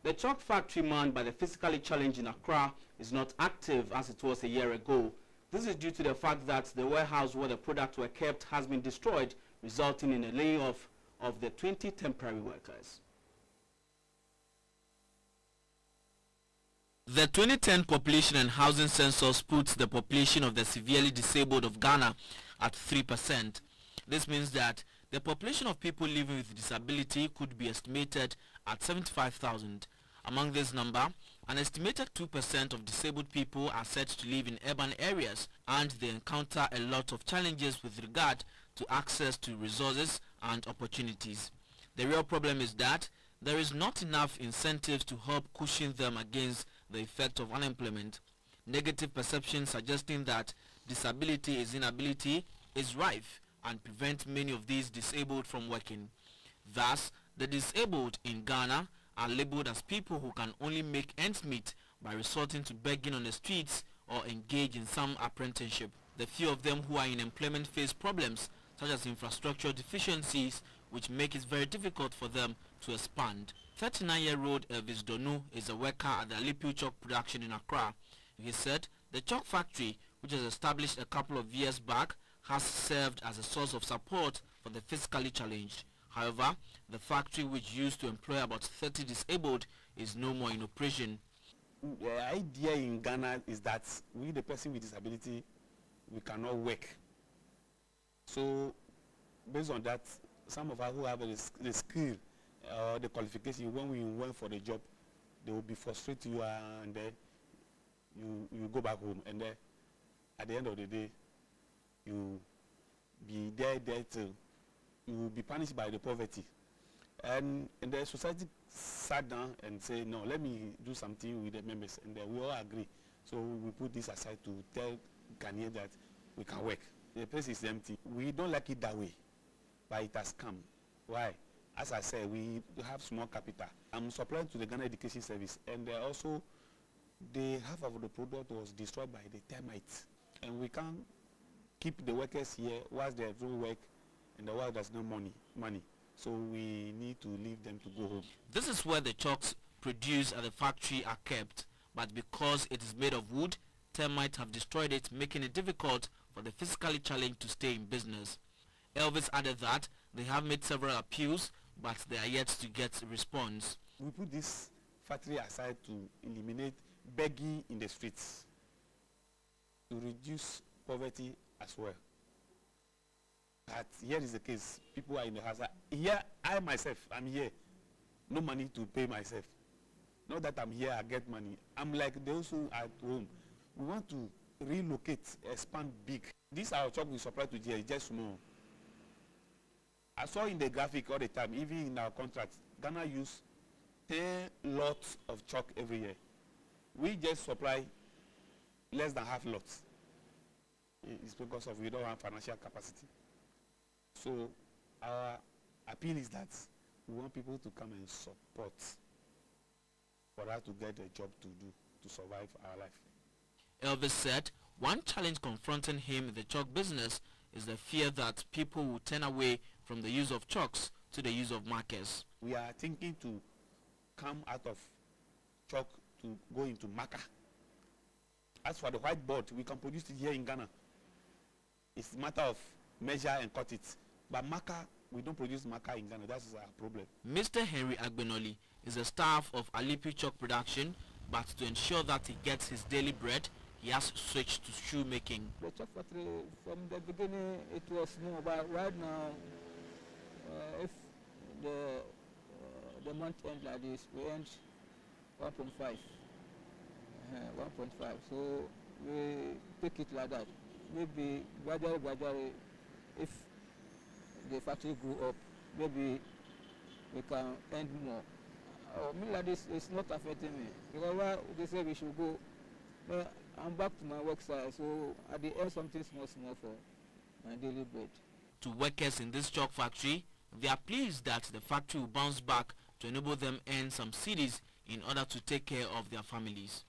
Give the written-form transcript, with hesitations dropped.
The chalk factory manned by the physically challenged in Accra is not active as it was a year ago. This is due to the fact that the warehouse where the products were kept has been destroyed, resulting in a layoff of the 20 temporary workers. The 2010 Population and Housing Census puts the population of the severely disabled of Ghana at 3%. This means that the population of people living with disability could be estimated at 75,000. Among this number, an estimated 2% of disabled people are said to live in urban areas, and they encounter a lot of challenges with regard to access to resources and opportunities. The real problem is that there is not enough incentives to help cushion them against the effect of unemployment. Negative perception suggesting that disability is inability is rife and prevents many of these disabled from working. Thus, the disabled in Ghana are labeled as people who can only make ends meet by resorting to begging on the streets or engage in some apprenticeship. The few of them who are in employment face problems such as infrastructure deficiencies, which make it very difficult for them to expand. 39-year-old Elvis Donu is a worker at the Alipiu chalk production in Accra. He said the chalk factory, which was established a couple of years back, has served as a source of support for the physically challenged. However, the factory, which used to employ about 30 disabled, is no more in operation. The idea in Ghana is that we, the person with disability, we cannot work. So, based on that, some of us who have the skill or the qualification, when we went for the job, they will be frustrated you and then you go back home, and then at the end of the day, you be there till you will be punished by the poverty. And the society sat down and said, no, let me do something with the members, and we all agree. So we put this aside to tell Ghanaians that we can work. The place is empty. We don't like it that way, but it has come. Why? As I said, we have small capital. I'm supplying to the Ghana Education Service, and also the half of the product was destroyed by the termites. And we can't keep the workers here whilst they don't work and the world has no money. So we need to leave them to go home. This is where the chalks produced at the factory are kept, but because it is made of wood, termites have destroyed it, making it difficult for the physically challenged to stay in business. Elvis added that they have made several appeals, but they are yet to get a response. We put this factory aside to eliminate begging in the streets, to reduce poverty as well. But here is the case. People are in the house. Here, I myself, I'm here. No money to pay myself. Not that I'm here, I get money. I'm like those who are at home. We want to relocate, expand big. This our chalk we supply to here is just small. I saw in the graphic all the time, even in our contract, Ghana use 10 lots of chalk every year. We just supply less than half lots. It's because of we don't have financial capacity. So our appeal is that we want people to come and support for us to get a job to do to survive our life. Elvis said one challenge confronting him in the chalk business is the fear that people will turn away from the use of chalks to the use of markers. We are thinking to come out of chalk to go into marker. As for the whiteboard, we can produce it here in Ghana. It's a matter of measure and cut it. But marker, we don't produce marker in Ghana. That is our problem. Mr. Henry Agbenoli is a staff of Alipiu chalk production, but to ensure that he gets his daily bread, he has switched to shoemaking. The chalk factory, from the beginning, it was more, but right now, if the month end like this, we end 1.5. 1.5. So we take it like that. Maybe gradually, if the factory grew up, maybe we can earn more. Me like this, it's not affecting me. Because why they say we should go, but I'm back to my work side, so I did earn something small for my daily bread. To workers in this chalk factory, they are pleased that the factory will bounce back to enable them earn some cedis in order to take care of their families.